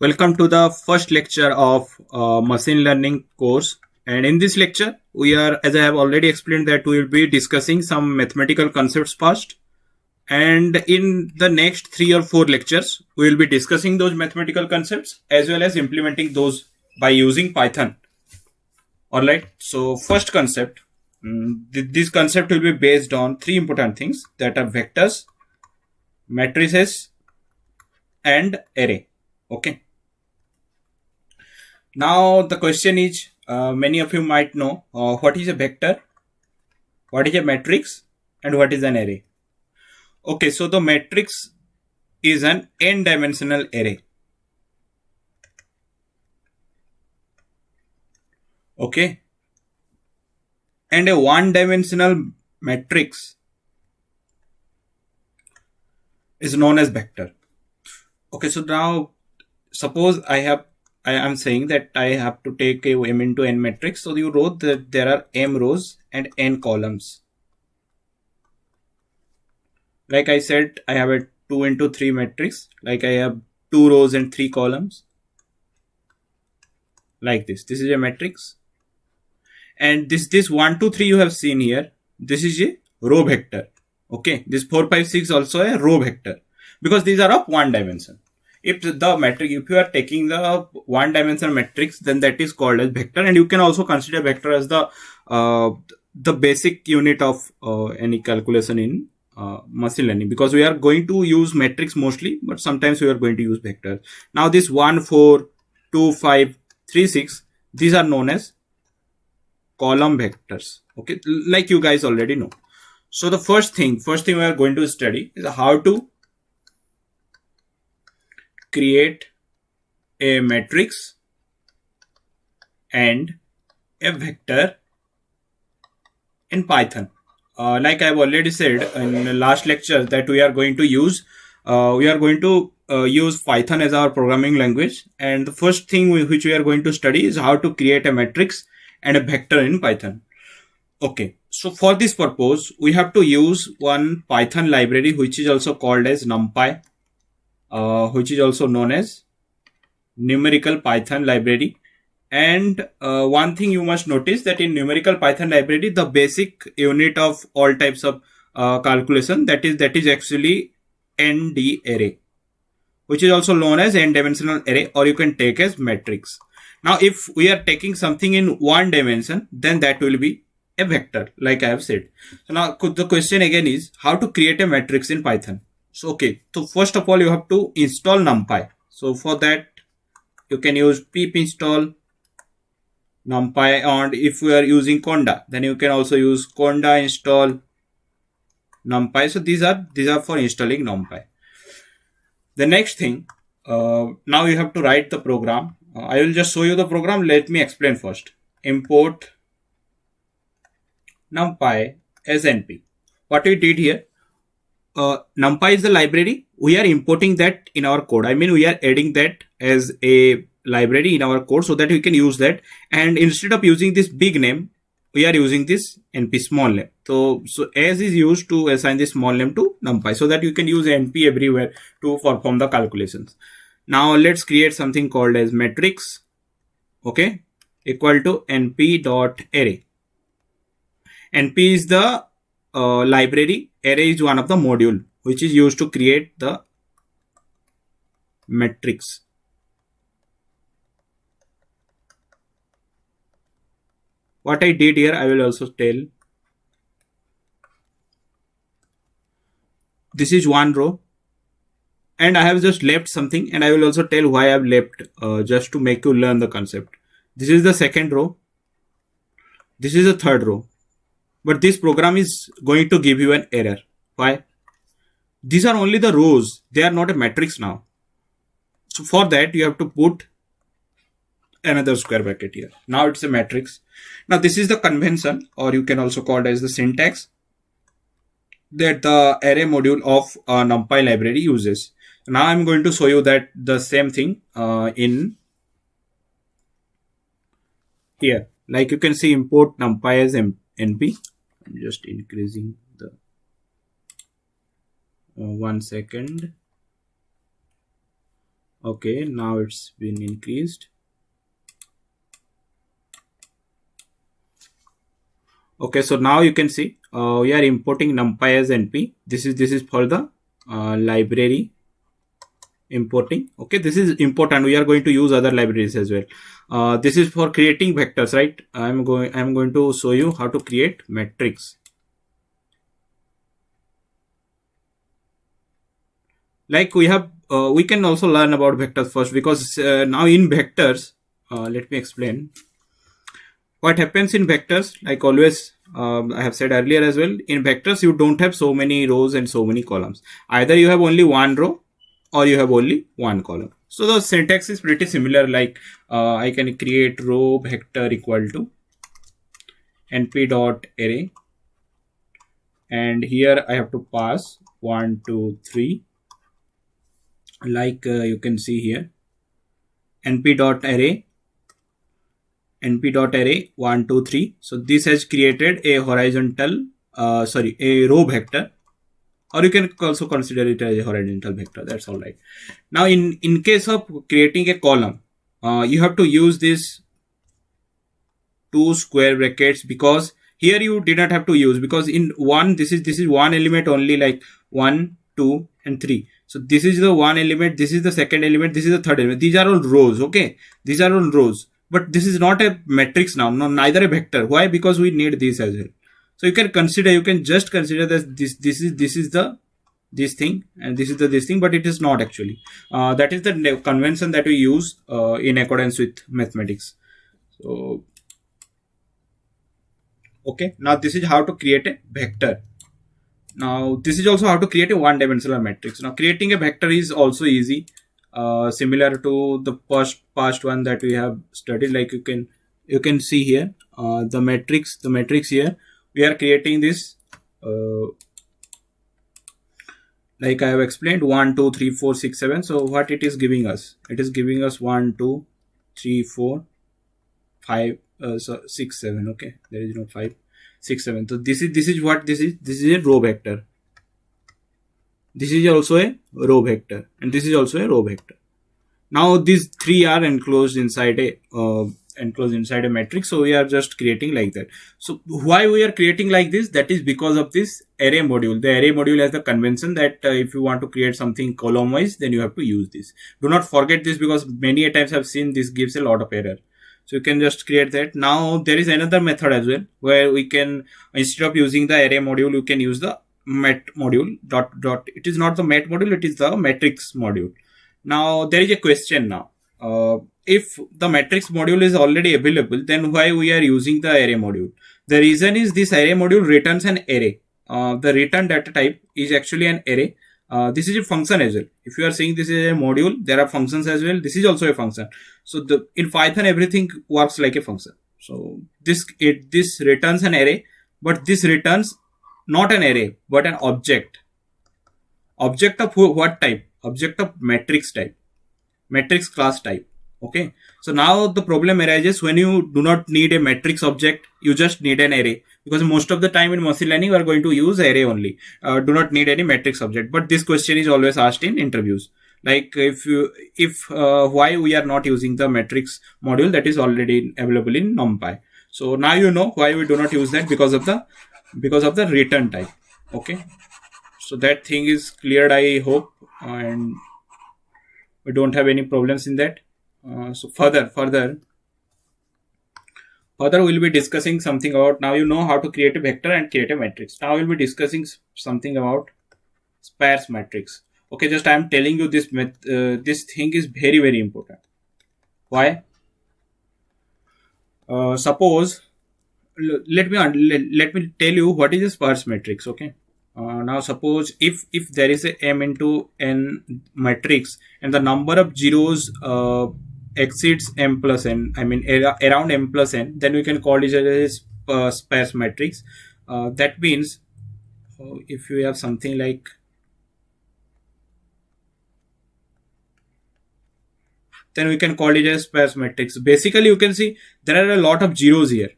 Welcome to the first lecture of machine learning course. And in this lecture, as I have already explained, that we will be discussing some mathematical concepts first. And in the next 3 or 4 lectures, we will be discussing those mathematical concepts as well as implementing those by using Python. Alright, so first concept, this concept will be based on 3 important things, that are vectors, matrices, and array. Okay. Now the question is, many of you might know what is a vector, what is a matrix, and what is an array. Okay, so the matrix is an n-dimensional array. Okay, and a one-dimensional matrix is known as vector. Okay, so now suppose I am saying that I have to take a m into n matrix. So you wrote that there are m rows and n columns. Like I said, I have a 2 into 3 matrix. Like I have 2 rows and 3 columns. Like this. This is a matrix. And this 1, 2, 3 you have seen here. This is a row vector. Okay. This 4, 5, 6 also a row vector. Because these are of one dimension. If you are taking the one dimensional matrix, then that is called as vector. And you can also consider vector as the basic unit of any calculation in machine learning, because we are going to use matrix mostly, but sometimes we are going to use vectors. Now this 1, 4, 2, 5, 3, 6, these are known as column vectors. Okay, like you guys already know. So the first thing we are going to study is how to create a matrix and a vector in Python. Like I've already said in the last lecture that we are going to use Python as our programming language. And the first thing which we are going to study is how to create a matrix and a vector in Python. Okay, so for this purpose, we have to use one Python library which is also called as NumPy, which is also known as numerical Python library. And one thing you must notice that in numerical Python library, the basic unit of all types of calculation that is actually ND array, which is also known as n-dimensional array, or you can take as matrix. Now, if we are taking something in one dimension, then that will be a vector, like I have said. So now the question again is how to create a matrix in Python. So okay, so first of all you have to install NumPy. So for that you can use pip install NumPy, and if we are using Conda, then you can also use Conda install NumPy. So these are for installing NumPy. The next thing, now you have to write the program. I will just show you the program. Let me explain first. Import NumPy as NP. What we did here, NumPy is the library. We are importing that in our code. I mean, we are adding that as a library in our code so that we can use that. And instead of using this big name, we are using this NP small name. So as is used to assign this small name to NumPy so that you can use NP everywhere to perform the calculations. Now let's create something called as matrix. Okay, equal to np.array. NP is the library. Array is one of the module which is used to create the matrix. What I did here, I will also tell. This is one row, and I have just left something, and I will also tell why I have left, just to make you learn the concept. This is the second row. This is the third row. But this program is going to give you an error. Why? These are only the rows. They are not a matrix now. So for that, you have to put another square bracket here. Now it's a matrix. Now this is the convention, or you can also call it as the syntax, that the array module of NumPy library uses. Now I'm going to show you that the same thing in here. Like you can see, import NumPy as NP. I'm just increasing the 1 second. Okay, now it's been increased. Okay, so now you can see we are importing numpy as np. This is for the library importing. Okay, this is important. We are going to use other libraries as well. This is for creating vectors, right? I'm going to show you how to create matrix. Like we can also learn about vectors first, because now in vectors, let me explain what happens in vectors. Like always, I have said earlier as well, in vectors you don't have so many rows and so many columns. Either you have only one row or you have only one column. So the syntax is pretty similar. Like I can create row vector equal to np dot array, and here I have to pass 1 2 3, like you can see here, np dot array 1 2 3. So this has created a horizontal a row vector, or you can also consider it as a horizontal vector. That's all right. Now in case of creating a column, you have to use this two square brackets, because here you did not have to use, because in one, this is one element only, like 1 2 and 3. So this is the one element, this is the second element, this is the third element. These are all rows. Okay, these are all rows, but this is not a matrix now, no, neither a vector. Why? Because we need this as well. So you can just consider that this is the this thing, and this is the this thing, but it is not actually. That is the convention that we use in accordance with mathematics. So okay, now this is how to create a vector. Now this is also how to create a one-dimensional matrix. Now creating a vector is also easy, similar to the past one that we have studied. Like you can see here, the matrix here, we are creating this like I have explained, 1 2 3 4 6 7. So what it is giving us, it is giving us 1 2 3 4 5 so 6 7. Okay, there is no 5 6 7. So this is what this is a row vector. This is also a row vector, and this is also a row vector. Now these three are enclosed inside a matrix, so we are just creating like that. So why we are creating like this? That is because of this array module. The array module has the convention that if you want to create something column wise, then you have to use this. Do not forget this, because many a times I've seen this gives a lot of error. So you can just create that. Now there is another method as well, where we can, instead of using the array module, you can use the mat module dot. It is not the mat module, it is the matrix module. Now there is a question now. If the matrix module is already available, then why we are using the array module? The reason is this array module returns an array. The return data type is actually an array. This is a function as well. If you are saying this is a module, there are functions as well. This is also a function. So in Python, everything works like a function. So this returns an array, but this returns not an array, but an object. Object of what type? Object of matrix type, matrix class type. Okay, so now the problem arises when you do not need a matrix object, you just need an array, because most of the time in machine learning we are going to use array only, do not need any matrix object. But this question is always asked in interviews, like if why we are not using the matrix module that is already available in NumPy. So now you know why we do not use that, because of the return type. Okay, so that thing is cleared, I hope, and we don't have any problems in that. So further we'll be discussing something about, now you know how to create a vector and create a matrix. Now we'll be discussing something about sparse matrix. Okay, just I am telling you this this thing is very, very important. Why? Suppose let me tell you what is a sparse matrix. Okay, now suppose if there is a m into n matrix and the number of zeros exceeds m plus n, I mean around m plus n, then we can call it as a sparse matrix. That means if you have something like, then we can call it as sparse matrix. Basically you can see there are a lot of zeros here.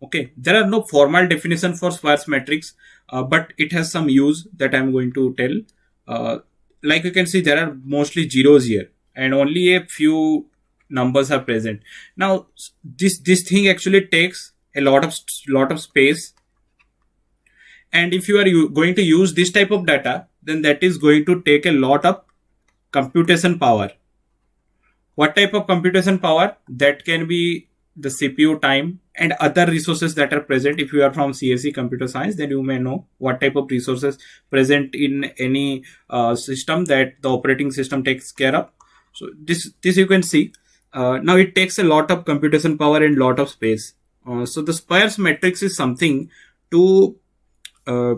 Okay, there are no formal definition for sparse matrix, but it has some use that I'm going to tell. Like you can see, there are mostly zeros here. and only a few numbers are present. Now this thing actually takes a lot of space, and if you are going to use this type of data, then that is going to take a lot of computation power. What type of computation power? That can be the CPU time and other resources that are present. If you are from CSE computer science, then you may know what type of resources present in any system that the operating system takes care of. So this you can see. Now it takes a lot of computation power and lot of space. So the sparse matrix is something to uh,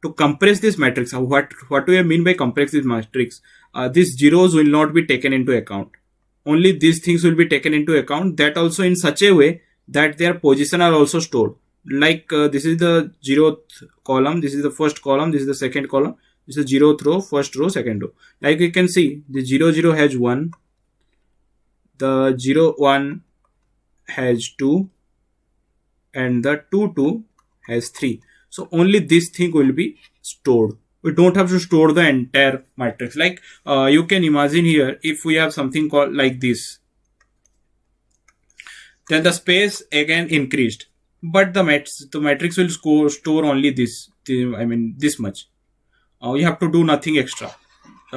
to compress this matrix. What do I mean by compress this matrix? These zeros will not be taken into account. Only these things will be taken into account, that also in such a way that their position are also stored. Like this is the 0th column, this is the first column, this is the second column, this is the 0th row, first row, second row. Like you can see, the 0 has 1, the 0 1 has 2, and the 2 has 3. So only this thing will be stored. We don't have to store the entire matrix. Like you can imagine here, if we have something called like this, then the space again increased, but the matrix will store only this. I mean this much. You have to do nothing extra.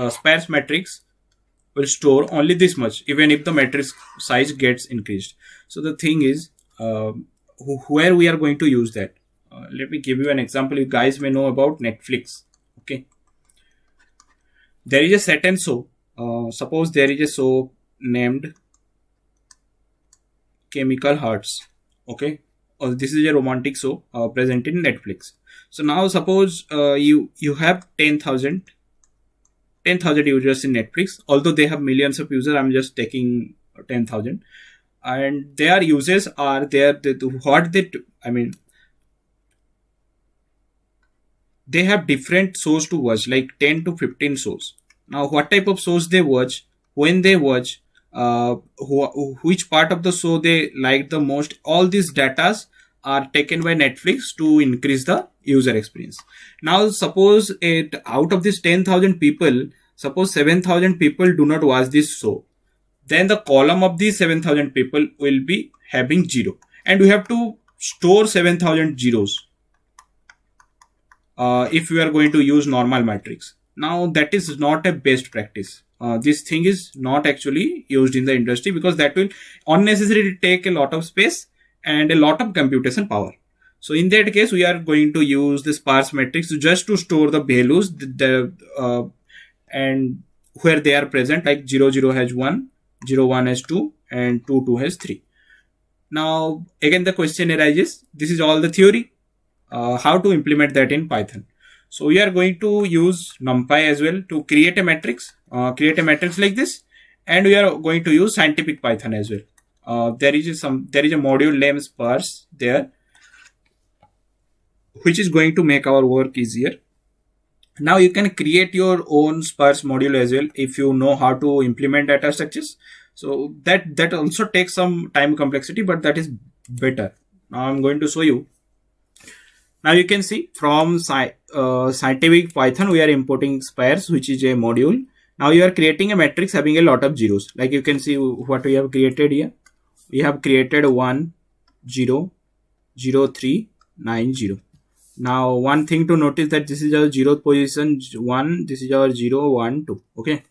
Sparse matrix will store only this much, even if the matrix size gets increased. So the thing is, where we are going to use that. Let me give you an example. You guys may know about Netflix. Okay, there is a certain show. Suppose there is a show named Chemical Hearts. Okay, this is a romantic show present in Netflix. So now suppose you have 10,000 users in Netflix. Although they have millions of users, I'm just taking 10,000, and their users are there. They have different shows to watch, like 10 to 15 shows. Now what type of shows they watch, when they watch, which part of the show they like the most, all these datas are taken by Netflix to increase the user experience. Now suppose out of these 10,000 people, suppose 7,000 people do not watch this show, then the column of these 7,000 people will be having 0, and we have to store 7,000 zeros if we are going to use normal matrix. Now that is not a best practice. This thing is not actually used in the industry, because that will unnecessarily take a lot of space and a lot of computation power. So in that case, we are going to use the sparse matrix just to store the values and where they are present, like 0 has 1, 0 1 has 2, and 2 has 3. Now again the question arises, this is all the theory. How to implement that in Python? So we are going to use NumPy as well to create a matrix like this, and we are going to use scientific Python as well. There is a module named sparse there, which is going to make our work easier. Now you can create your own sparse module as well if you know how to implement data structures. So that also takes some time complexity, but that is better. Now I'm going to show you. Now you can see from scientific Python, we are importing sparse, which is a module. Now you are creating a matrix having a lot of zeros. Like you can see what we have created here. We have created 1, 0, 0, 3, 9, 0. Now one thing to notice that this is our 0th position 1, this is our 0, 1, 2. Okay.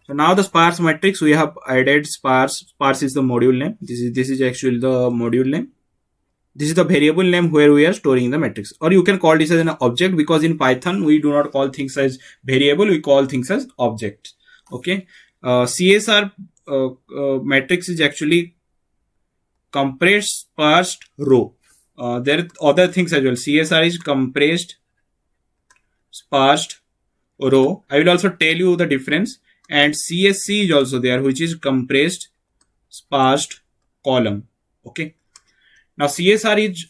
So now the sparse matrix, we have added sparse. Sparse is the module name. This is actually the module name. This is the variable name where we are storing the matrix, or you can call this as an object, because in Python we do not call things as variable, we call things as objects. Okay. CSR matrix is actually compressed sparsed row. There are other things as well. CSR is compressed sparsed row. I will also tell you the difference. And CSC is also there, which is compressed sparsed column. Okay. Now CSR is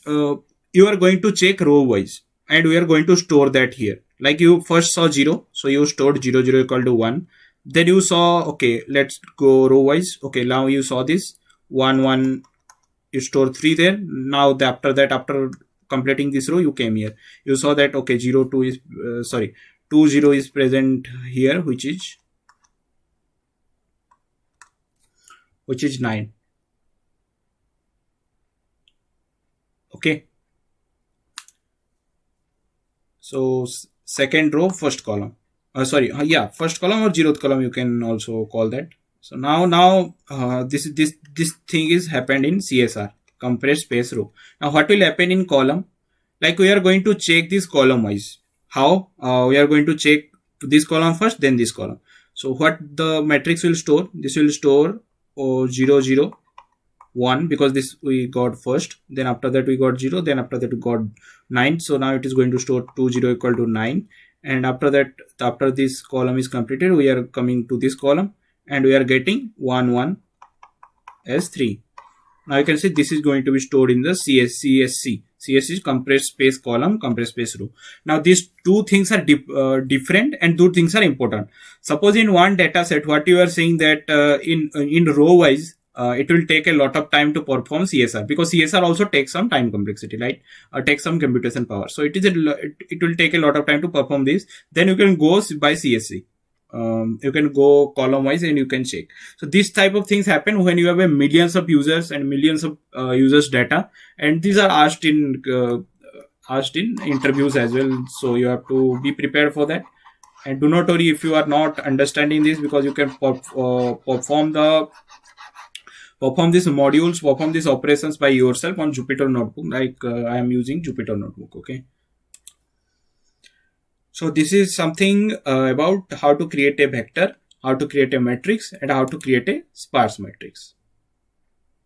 you are going to check row wise, and we are going to store that here. Like you first saw 0, so you stored 0 0 equal to 1. Then you saw, okay, let's go row wise. Okay, now you saw this 1 1, you store 3 there. Now after completing this row, you came here. You saw that, okay, 0 2 is 2 0 is present here, which is which is 9. Okay. So second row, first column. First column or zeroth column, you can also call that. So now this thing is happened in CSR, compressed space row. Now what will happen in column? Like we are going to check this column wise. How? We are going to check this column first, then this column. So what the matrix will store? This will store 0 0 1, because this we got first, then after that we got 0, then after that we got 9. So now it is going to store 2 0 equal to 9, and after that, after this column is completed, we are coming to this column and we are getting 1 1 as 3. Now you can see this is going to be stored in the CSC. CS is compressed space column, compressed space row. Now these two things are different, and two things are important. Suppose in one data set, what you are saying that in row wise, it will take a lot of time to perform CSR, because CSR also takes some time complexity, right? Takes some computation power. So it will take a lot of time to perform this. Then you can go by CSC. You can go column wise and you can check. So this type of things happen when you have a millions of users and millions of users data, and these are asked in interviews as well. So you have to be prepared for that. And do not worry if you are not understanding this, because you can perform these modules, perform these operations by yourself on Jupyter Notebook. Like I am using Jupyter Notebook. Okay. So this is something about how to create a vector, how to create a matrix, and how to create a sparse matrix.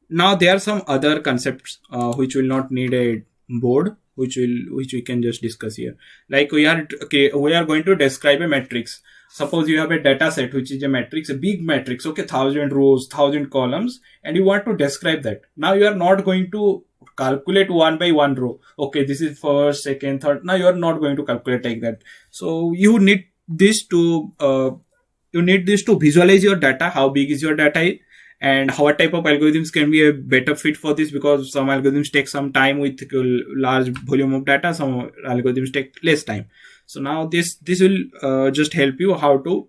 Now there are some other concepts which will not need a board, which we can just discuss here. Like we are going to describe a matrix. Suppose you have a data set which is a matrix, a big matrix, okay, 1000 rows, 1000 columns, and you want to describe that. Now you are not going to calculate one by one row. Okay, this is first, second, third. Now you are not going to calculate like that. So you need this to visualize your data. How big is your data, and what type of algorithms can be a better fit for this, because some algorithms take some time with large volume of data, some algorithms take less time. So now this will just help you how to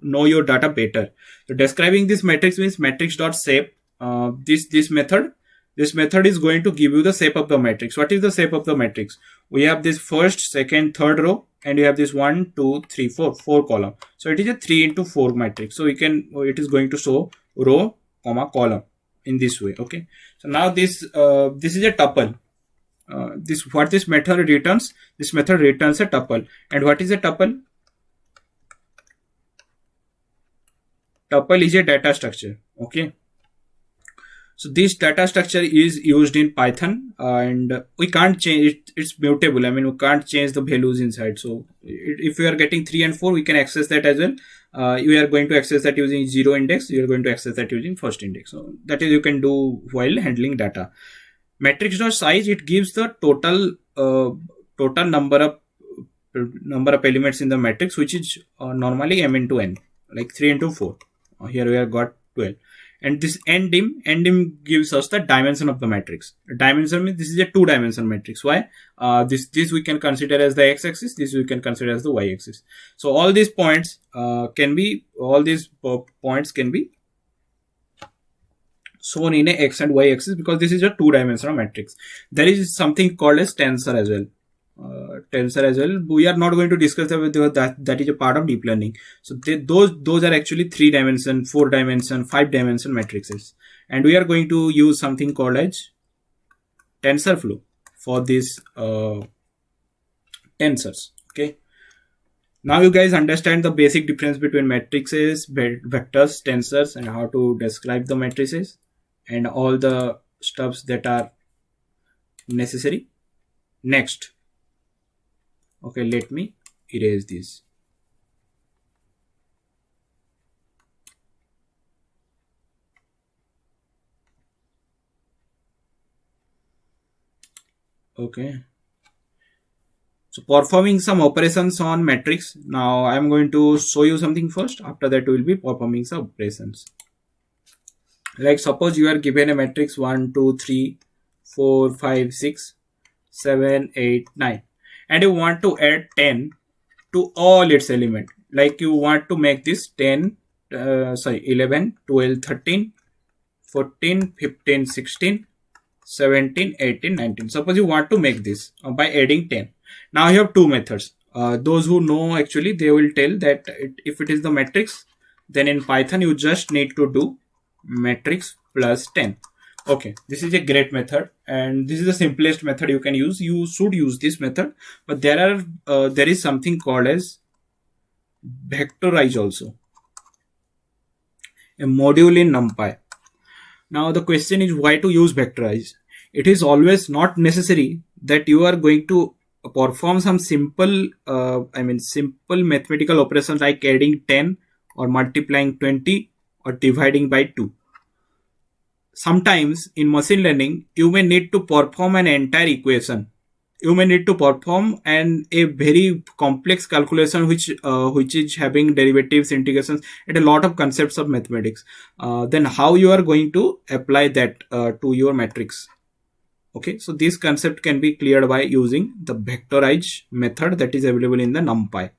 know your data better. So describing this matrix means matrix.shape. This method is going to give you the shape of the matrix. What is the shape of the matrix? We have this first, second, third row, and you have this 1, 2, 3, 4 column. So it is a 3 into 4 matrix. So it is going to show row, comma, column in this way. Okay. So now this is a tuple. What this method returns? This method returns a tuple. And what is a tuple? Tuple is a data structure. Okay. So this data structure is used in Python, and we can't change it. It's mutable. I mean, we can't change the values inside. So if we are getting 3 and 4, we can access that as well. You are going to access that using 0 index. You are going to access that using first index. So that is you can do while handling data. Matrix.size, it gives the total number of elements in the matrix, which is normally m into n, like 3 into 4. Here we have got 12. And this ndim gives us the dimension of the matrix. Dimension means this is a 2-dimensional matrix. Why? This we can consider as the x-axis. This we can consider as the y-axis. So all these points can be shown in a x and y axis, because this is a 2-dimensional matrix. There is something called as tensor as well. We are not going to discuss that is a part of deep learning. So those are actually 3-dimension, 4-dimension, 5-dimension matrices, and we are going to use something called as TensorFlow for these tensors. Okay. Now you guys understand the basic difference between matrices, vectors, tensors, and how to describe the matrices and all the stuffs that are necessary. Next. Okay, let me erase this. Okay. So performing some operations on matrix. Now I am going to show you something first. After that we will be performing some operations. Like suppose you are given a matrix 1, 2, 3, 4, 5, 6, 7, 8, 9. And you want to add 10 to all its elements. Like you want to make this 11, 12, 13, 14, 15, 16, 17, 18, 19. Suppose you want to make this by adding 10. Now you have two methods. Those who know, actually, they will tell that if it is the matrix, then in Python you just need to do matrix plus 10. Okay, this is a great method, and this is the simplest method you can use. You should use this method, but there is something called as vectorize also, a module in NumPy. Now the question is why to use vectorize. It is always not necessary that you are going to perform some simple simple mathematical operations like adding 10 or multiplying 20 or dividing by 2. Sometimes in machine learning you may need to perform an entire equation. You may need to perform a very complex calculation which is having derivatives, integrations, and a lot of concepts of mathematics. Then how you are going to apply that to your matrix? Okay, so this concept can be cleared by using the vectorize method that is available in the NumPy.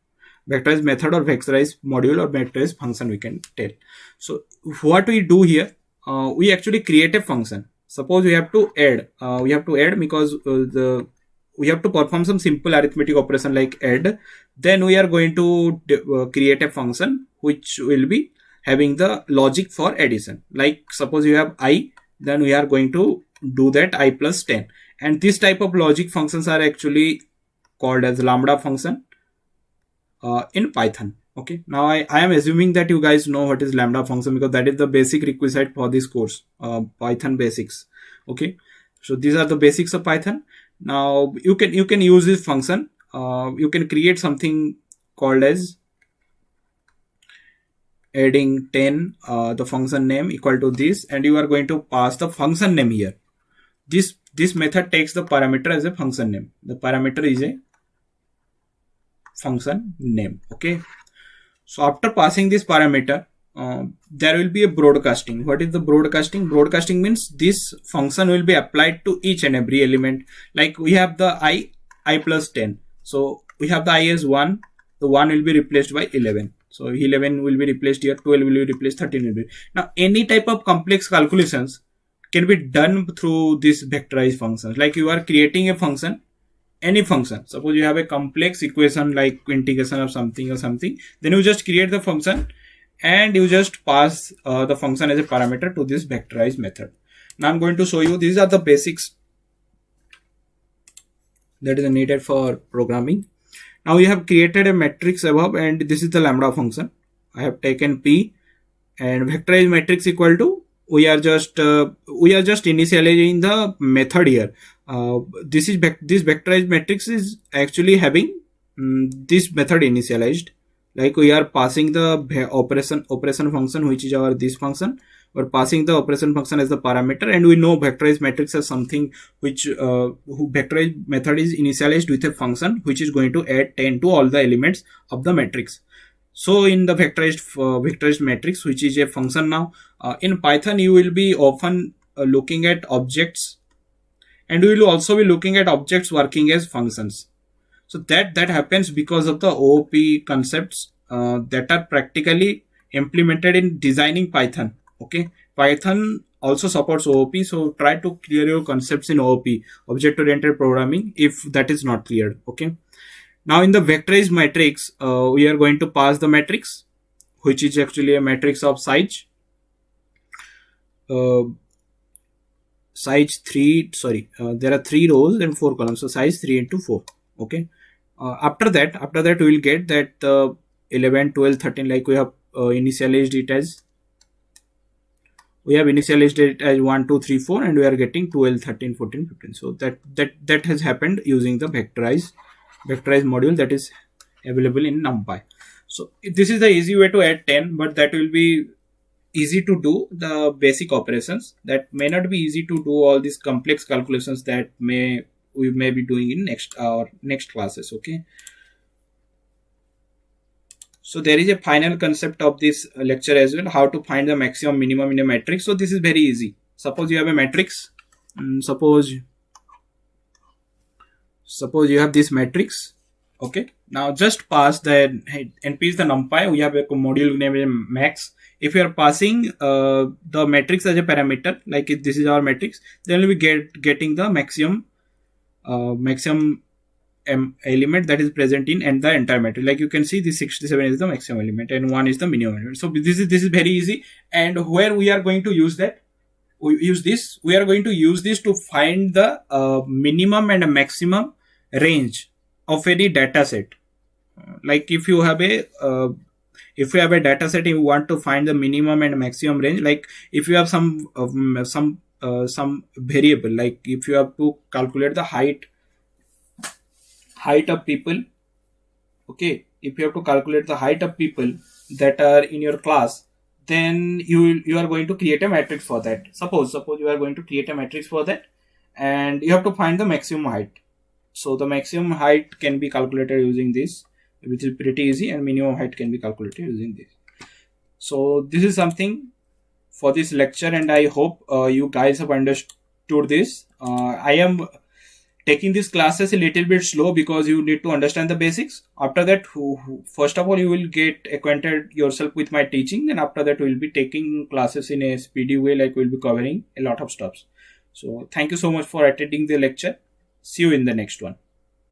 Vectorize method or vectorize module or vectorize function, we can tell. So what we do here, we actually create a function. Suppose we have to add. Because we have to perform some simple arithmetic operation like add. Then we are going to create a function which will be having the logic for addition. Like suppose you have I, then we are going to do that I plus 10. And this type of logic functions are actually called as lambda function in Python. Okay, now I am assuming that you guys know what is lambda function, because that is the basic requisite for this course, Python basics. Okay, so these are the basics of Python. Now you can use this function. You can create something called as adding 10, the function name equal to this, and you are going to pass the function name here. This method takes the parameter as a function name. The parameter is a function name. Okay, so after passing this parameter, there will be a broadcasting. What is the broadcasting? Broadcasting means this function will be applied to each and every element. Like we have the I plus 10. So we have the I as 1. The 1 will be replaced by 11. So 11 will be replaced here. 12 will be replaced. 13 will be. Now any type of complex calculations can be done through this vectorize functions. Like you are creating a function, any function. Suppose you have a complex equation like integration of something or something, then you just create the function and you just pass the function as a parameter to this vectorize method. Now I'm going to show you, these are the basics that is needed for programming. Now we have created a matrix above, and this is the lambda function. I have taken P, and vectorize matrix equal to, we are just initializing the method here. This vectorized matrix is actually having this method initialized. Like we are passing the operation function, which is our this function. We're passing the operation function as the parameter, and we know vectorized matrix as something which vectorized method is initialized with a function which is going to add 10 to all the elements of the matrix. So in the vectorized matrix, which is a function now, in Python you will be often looking at objects, and we will also be looking at objects working as functions. So that happens because of the OOP concepts that are practically implemented in designing Python. Okay, Python also supports OOP, so try to clear your concepts in OOP, object-oriented programming, if that is not clear. Okay. Now in the vectorized matrix, we are going to pass the matrix, which is actually a matrix of size. Size 3, there are 3 rows and 4 columns, so size 3 into 4. Okay. After that we will get that 11, 12, 13, like we have initialized it as 1, 2, 3, 4, and we are getting 12, 13, 14, 15. So that has happened using the vectorize module that is available in NumPy. So this is the easy way to add 10, but that will be easy to do the basic operations. That may not be easy to do all these complex calculations that we may be doing in next classes. Okay. So there is a final concept of this lecture as well, how to find the maximum minimum in a matrix. So this is very easy. Suppose you have a matrix. Suppose you have this matrix. Okay, now just pass the np is the numpy. We have a module named max. If you are passing the matrix as a parameter, like if this is our matrix, then we getting the maximum element that is present in and the entire matrix. Like you can see, this 67 is the maximum element and 1 is the minimum element. So this is very easy. And where we are going to use that, we are going to use this to find the minimum and a maximum range of any data set. Like if you have a data set, you want to find the minimum and maximum range. Like if you have some variable, like if you have to calculate the height of people. Okay, if you have to calculate the height of people that are in your class, then you are going to create a matrix for that. Suppose you are going to create a matrix for that, and you have to find the maximum height. So the maximum height can be calculated using this, which is pretty easy, and minimum height can be calculated using this. So this is something for this lecture, and I hope you guys have understood this. I am taking these classes a little bit slow because you need to understand the basics. After that, first of all, you will get acquainted yourself with my teaching. Then after that, we will be taking classes in a speedy way, like we'll be covering a lot of stuff. So thank you so much for attending the lecture. See you in the next one.